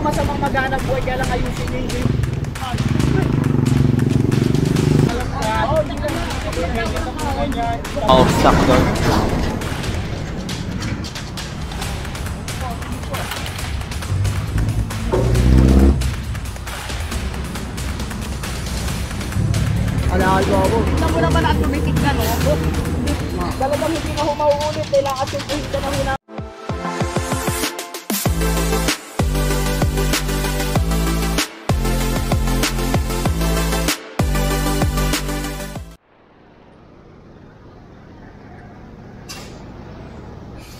masamang maghanap buhay, kaya lang ayusin nyo yung game. Off stock doon. Alalo ako. Tignan mo naman at tumitik ka, no? Talagang hindi na humauulit. Kailangan simpuhin ka na hina.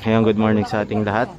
Ayan, good morning sa ating lahat.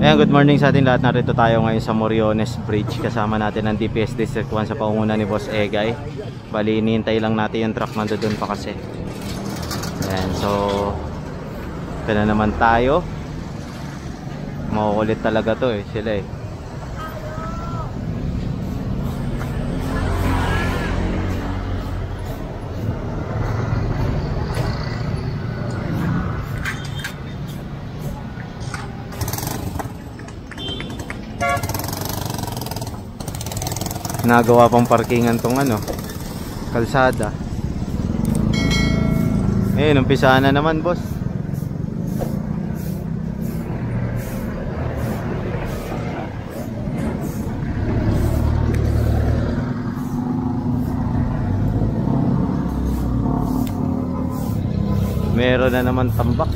Ayan, good morning sa ating lahat. Narito tayo ngayon sa Moriones Bridge. Kasama natin ang DPS District 1 sa pangunguna ni Boss Egay. Bali, hinihintay lang natin yung truck nandoon pa kasi. Ayan, so ito na naman tayo. Makukulit talaga to sila Nagawa pang parkingan tong kalsada. Ayun, umpisahan na naman, boss. Meron na naman tambak.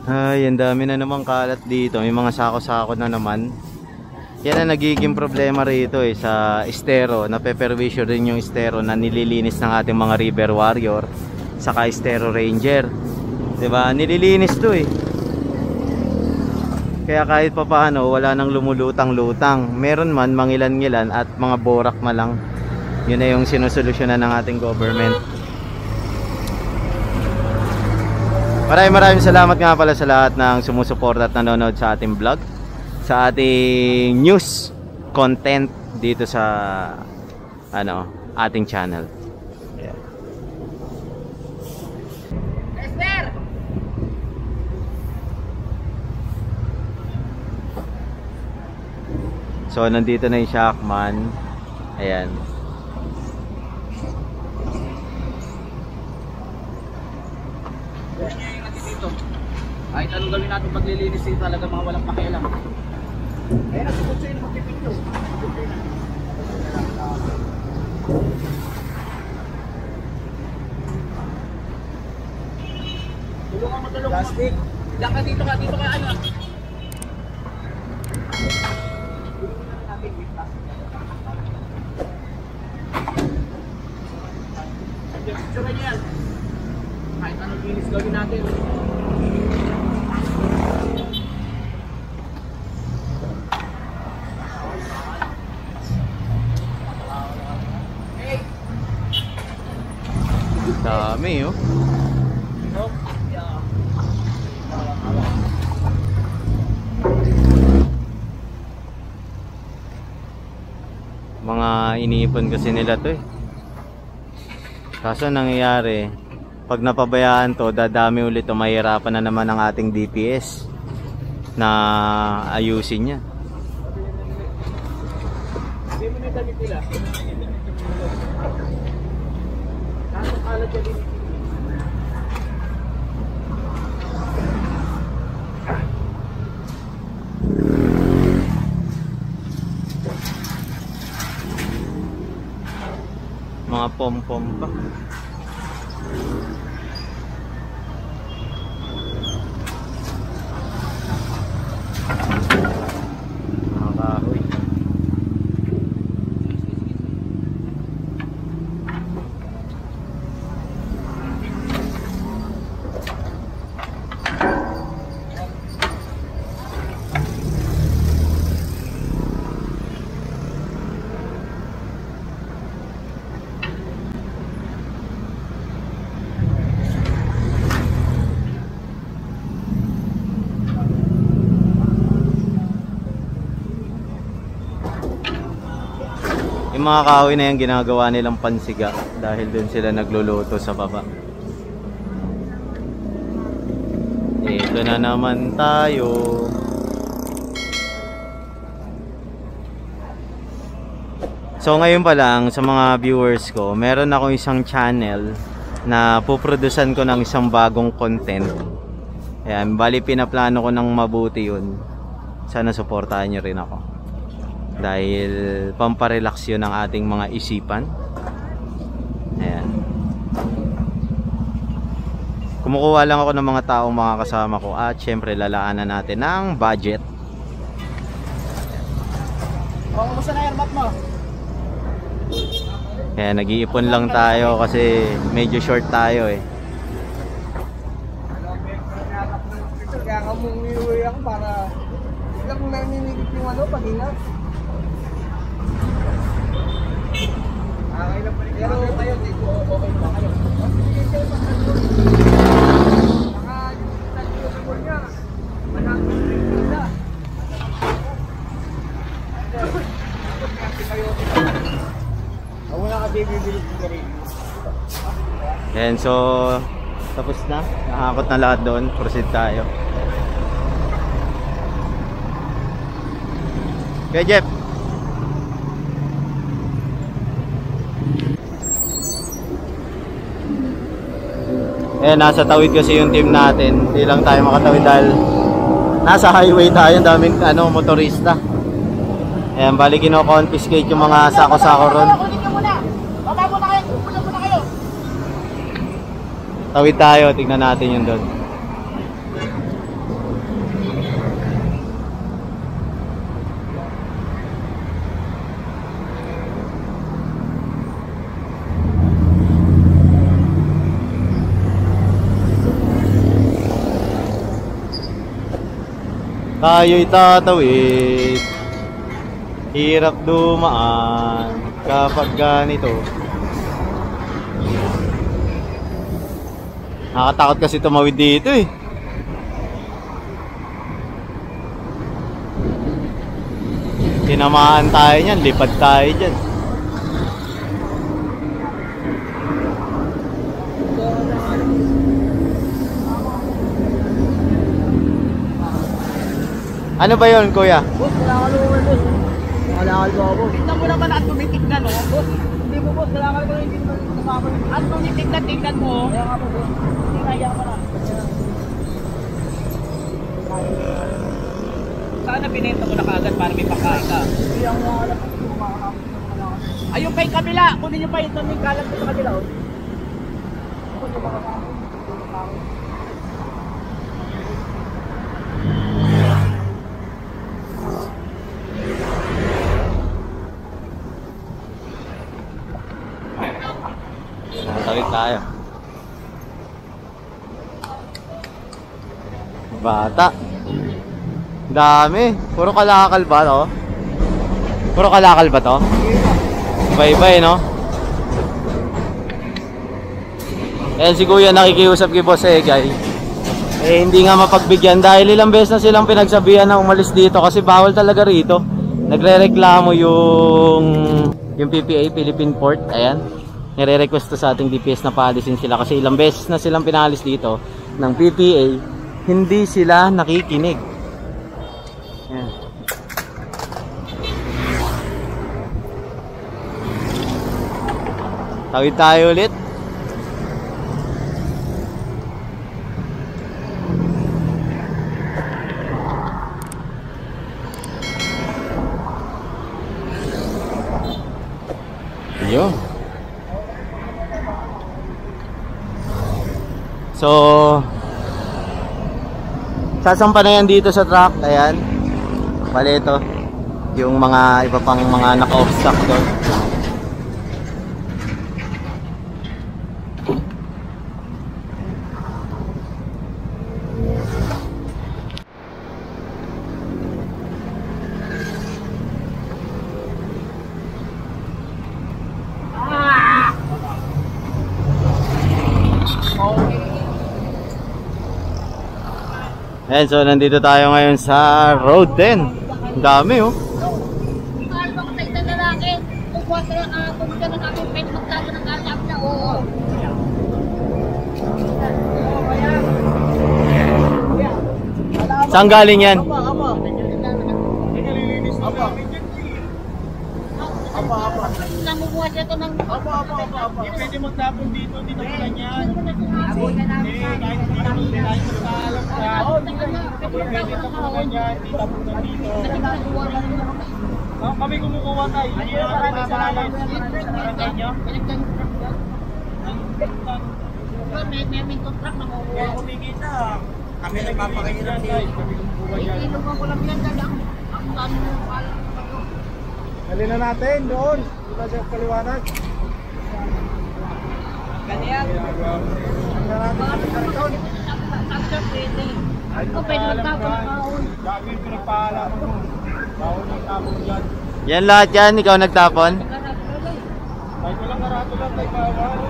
Ay, ang dami na naman kalat dito. May mga sako-sako na naman. Yan ang nagiging problema rito sa estero. Napeperwisyo rin yung estero na nililinis ng ating mga River Warrior saka Estero Ranger, diba? Nililinis to Kaya kahit pa paano wala nang lumulutang-lutang. Meron man mangilan-ngilan at mga borak na lang. Yun na yung sinusolusyonan ng ating government. Maraming salamat nga pala sa lahat ng sumusuporta at nanonood sa ating vlog, sa ating news content dito sa ating channel. Yeah. Esther! So nandito na yung Shockman. Ayan. Kahit anong gawin natin paglilinis talaga mga walang pakialam. Ayun, nagsusunod sa'yo na magpipinyo. Tulungan mo. Plastic. Diyan ka, dito ka, Picture niya yan. Kahit anong linis gawin natin. Dami mga iniipon kasi nila to Kaso nangyayari, pag napabayaan to, dadami ulit o mahirapan na naman ang ating DPS na ayusin niya. Mga pom-pom pa. Mga kahoy. Yung mga kahoy na yan ginagawa nilang pansiga dahil dun sila nagluluto sa baba. Ito na naman tayo. So ngayon pa lang sa mga viewers ko, meron ako isang channel na puprodusan ko ng isang bagong content. Ayan, bali pinaplano ko ng mabuti yun. Sana suportahan nyo rin ako. Dahil pamparelax yun ng ating mga isipan. Ayan. Kumukuha lang ako ng mga taong mga kasama ko at syempre lalaanan natin ng budget. Kumusta na yung mat mo? Kaya nag-iipon lang tayo kasi medyo short tayo eh. Kaya ka mong iuwi ako para ilang naninigit yung pag-ingat. Pero kayo, dito okay ba kayo? Yan, so tapos na, nakakot na lahat doon, proceed tayo. Okay, Jeff. Eh, nasa tawid kasi yung team natin. Hindi lang tayo makatawid dahil nasa highway tayo, daming motorista. Ayan, bali kino-confiscate yung mga sako-sako ron. Tawid tayo, tignan natin yun doon. Tayo'y tatawid, hirap dumaan kapag ganito. Nakakatakot kasi tumawid dito eh. Tinamaan tayo niyan, lipad tayo dyan. Ano ba yun, kuya? Boss, kailangan mo boss. Kailangan mo ako. Tignan mo naman at tumitig na, no? Boss, hindi mo boss, kailangan mo hindi naman kasama. At tumitig na, tignan mo. Kaya nga po, boss. Hindi kaya ka na. Sana binenta mo na kaagad para may pakain ka. Hindi ang mga alam ko makakapit na mga. Ayun pa yung kabila. Kunin nyo pa yung taming kalat ko sa kabila. Ako yung makakapit. Tawid tayo. Bata. Dami. Puro kalakal ba to? Puro kalakal ba to? Iba-iba no? Ayan si kuya nakikiusap kay Boss Egay. Eh hindi nga mapagbigyan dahil ilang beses na silang pinagsabihan na umalis dito kasi bawal talaga rito. Nagrereklamo yung PPA, Philippine Port. Ayan. Nire-request to sa ating DPS na paalisin sila kasi ilang beses na silang pinalis dito ng PPA, hindi sila nakikinig. Ayan. Tawid tayo ulit. Ayun. So, sasampa na yan dito sa truck. Ayan. Bale ito. Yung mga iba pang mga naka-off-stock doon. Ayan, so nandito tayo ngayon sa Road 10. Ang dami oh. Saan galing yan? Apa. Nililinis na namin yan. Apa. Namubuhat ito ng... Apa. Hindi pwede magtapon dito, dito mo na yan. Abutan namin Eh, sa... kahit hindi tayo magkaalam ka. Oo, di ka na. Pwede tapunan yan, di tapunan dito. Nagkakakuha lang naman ako. Kami kumukuha tayo. Hindi na kami mamahalan. Barangay nyo? May contract na makuha. Kaya kumikita. Kami nagpapakainit tayo. Kami kumukuha yan. Inuman ko lang yan dahil ang dami mo alam. Dali na natin doon. Dito sa kaliwanag. Ganyan. Ang natin sa karton. Sabi ka pwede. Ito pwede magtapon ng kaon. Dami yung pinagpaalam mo. Bawal magtapon dyan. Yan lahat yan, ikaw nagtapon? Kahit walang karato lang tayo bawal.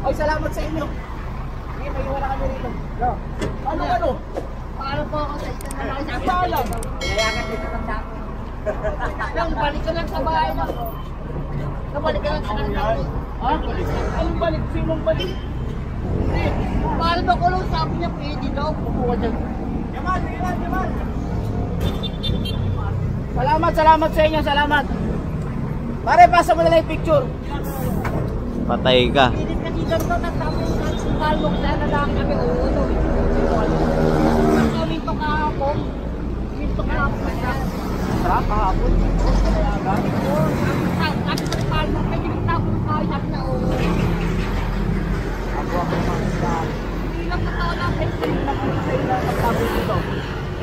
Ay, salamat sa inyo. Hindi, may wala kami rito. Ano? Paano po ako sa isang na lang? Paalam. Nayayagan dito ng tapon. Nang balik ka lang sa bahay mo. Nabalik ka lang sa kanila. Ha? Anong balik? Sinong balik? Paano ba ko lang sabi niya pwede daw? Kukuha dyan. Yaman. Salamat sa inyo, salamat. Pare, pasa mo na lang yung picture. Patay ka. Hindi kasi ganito na tapos ng kalmong sana lang kami uulo. Kami ito kahapon. Ito kahapon. Sarap kahapon. Sabi ko ng kalmong, pwede magtapon tayo. Sabi na uulo. Hindi lang totoo lang. Hindi lang magtapon dito.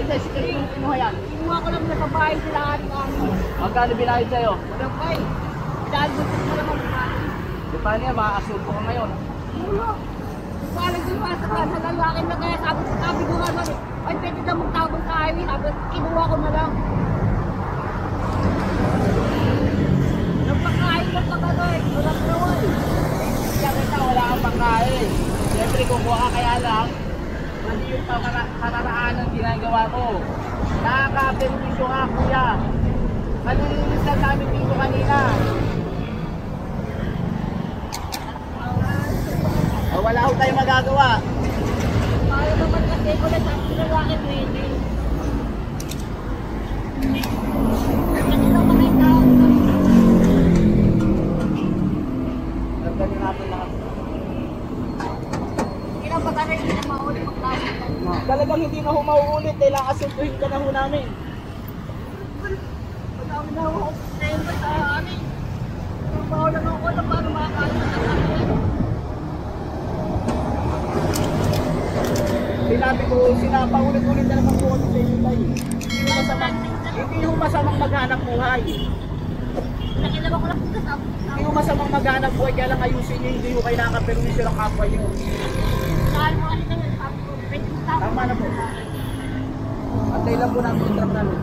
Hindi, sige yung kinuha yan. Kinuha ko lang sa bahay sila ating amin. Magkano binayad sa'yo? Walang bay. Dahil gusto ko naman kumain. Di pa niya, makakasulpo ko ngayon. Wala. Parang yung sa lalaki na kaya sabi ko nga nun, ay pwede na magtabon sa highway. Sabi, kinuha ko na lang. Nagpakain na pa ka doon. Walang nawal. Kaya kita, wala kang pangkain. Siyempre, kukuha ka kaya lang. Hindi yung kararaan ang ginagawa ko. Nakaka-permisyo nga, kuya. Malilinis lang namin dito kanina. Wala ko tayong magagawa. Ayaw naman kasi ko na sabi ko lalaki pwede. Kasi naman ay tao. Nagganyan natin lahat. Ilang ba tayo hindi na mauli magtapon? Talagang hindi na humauulit. Kailangan asuntuhin ka na ho namin. Pag-awi na ako, ngayon ba sa amin? Bawal lang ako na paano makakain sa akin. Sinabi ko, paulit-ulit na naman po sa inyo tayo. Hindi ho masamang maghanap buhay. Nakilala ko lang sa tapos. Hindi ho masamang maghanap buhay. Kaya lang ayusin nyo, hindi ho kailangan permisyo ng kapwa nyo. Saan mo kasi naman sabi ko, pwede magtapon. Tama na po. Antay lang po namin yung truck namin.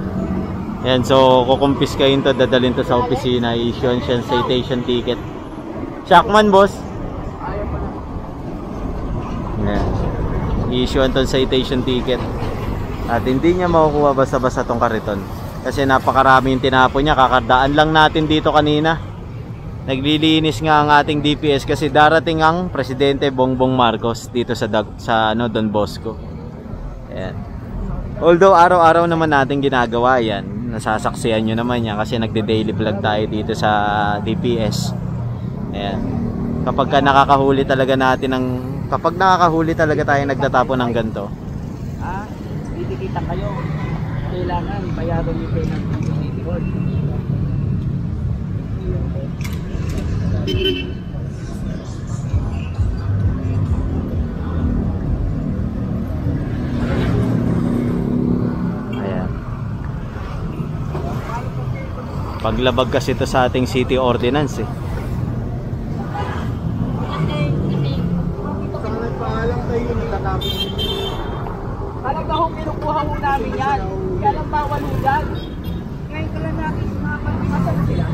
Yan, so kukumpis kayo to, dadalhin to sa opisina, i-issue siya citation ticket. Shockman, boss. Ayaw pa na. Yan. I-issue to citation ticket. At hindi niya makukuha basta-basta tong kariton. Kasi napakarami yung tinapon niya, kakardaan lang natin dito kanina. Naglilinis nga ang ating DPS kasi darating ang Presidente Bongbong Marcos dito sa Don Bosco. Ayan. Although araw-araw naman natin ginagawa yan, nasasaksihan nyo naman yan kasi nagde-daily vlog tayo dito sa DPS. Ayan. Kapag nakakahuli talaga tayo nagtatapon ng ganito. Didikita kayo. Kailangan bayaran yung payment ng City Hall. Ayan. Paglabag kasi ito sa ating city ordinance eh. Nagpaalam tayo, nagtatapos. Alam na ho, pinukuha ho namin yan. Kaya lang bawal ho yan. Ngayon ko lang natin mga pagkakasal sila.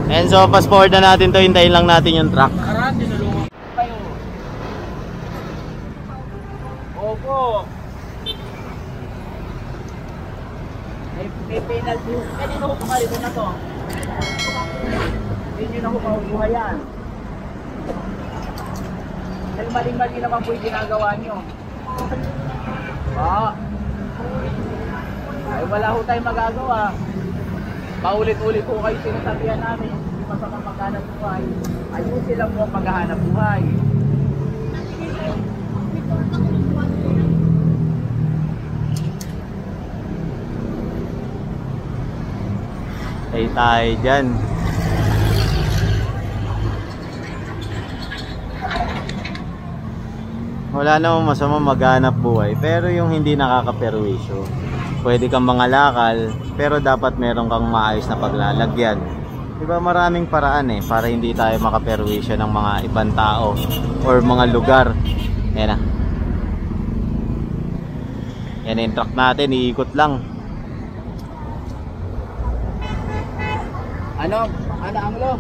And so fast forward na natin to, hintayin lang natin yung truck. Nakaraan, tinulungan kayo. Opo. May may penalty. Kanino ho kayo na to? Hindi nyo na ho mahubuhay yan. Dahil mali-mali naman po yung ginagawa nyo. Ay wala ho tayong magagawa. Paulit-ulit po kayo sinasabihan namin. Hindi masama maghanap buhay. Ayusin lang po ang paghahanap buhay. Ay tayo dyan. Wala namang masama maghanap buhay, pero yung hindi nakakaperwisyo. Pwede kang mangalakal, pero dapat meron kang maayos na paglalagyan. Diba maraming paraan para hindi tayo makaperwisyo ng mga ibang tao or mga lugar. Yan na. Yan yung truck natin, iikot lang. Ano ang lo?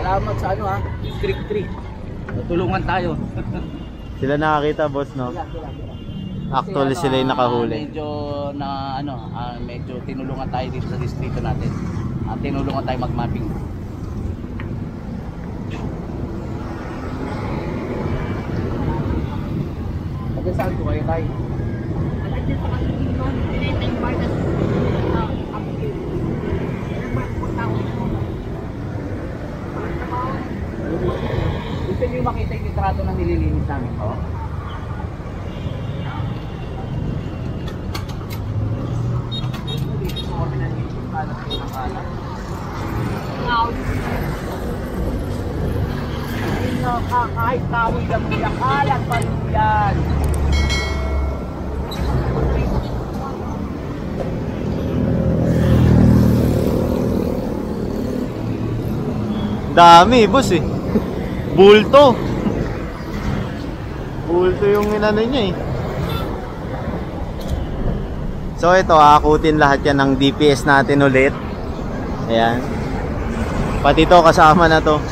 Salamat sa Creek Tree. Tutulungan tayo. Sila nakakita, boss, no? Sila. Actually, sila yung nakahuli. Medyo tinulungan tayo dito sa distrito natin. At tinulungan tayo mag-mapping. Saan po kayo tayo? Gusto niyo makita yung litrato na nililinis namin ko? Dito po kami nalinis kalat po ng kalat. Kahit kahoy lang nila kalat pa rin yan. Dami, boss Bulto. Bulto yung inano niya So ito, akutin lahat yan ng DPS natin ulit. Ayan. Pati to kasama na to.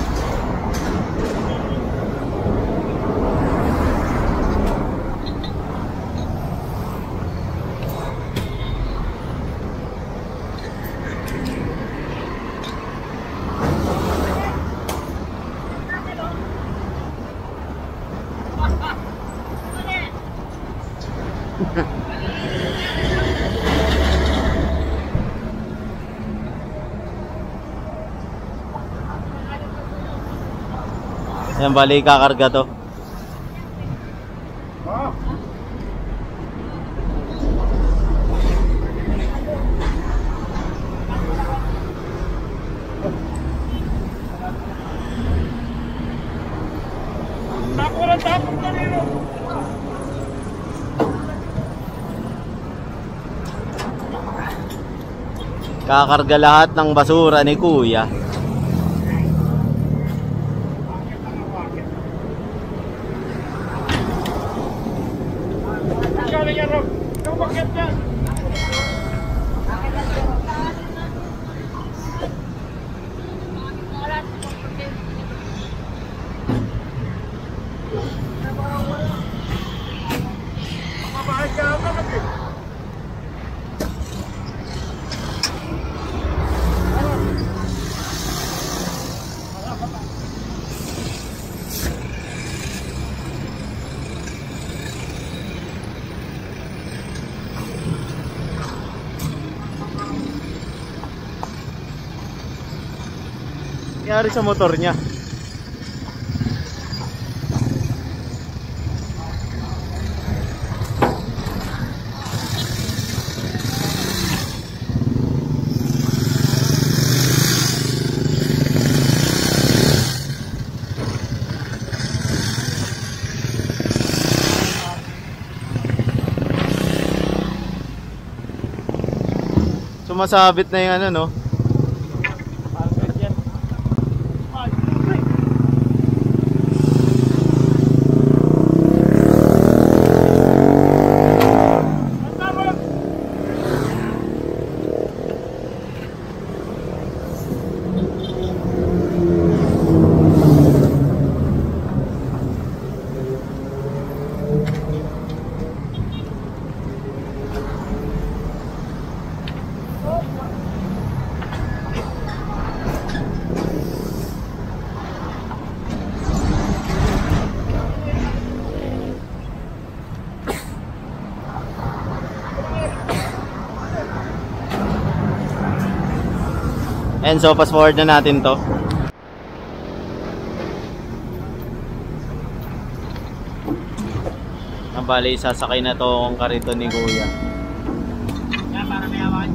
Yan, bali kakarga to. Kakarga lahat ng basura ni Kuya. Nangyari sa motor niya. Sumasabit na yung ano, no? And so, fast forward na natin to. Ang bali, sasakay na tong kariton ni Kuya. Yan, para may awan.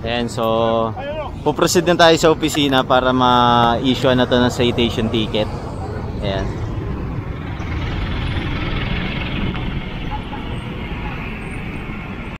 Ayan, so puproceed na tayo sa opisina para ma-issue na to ng citation ticket. Ayan.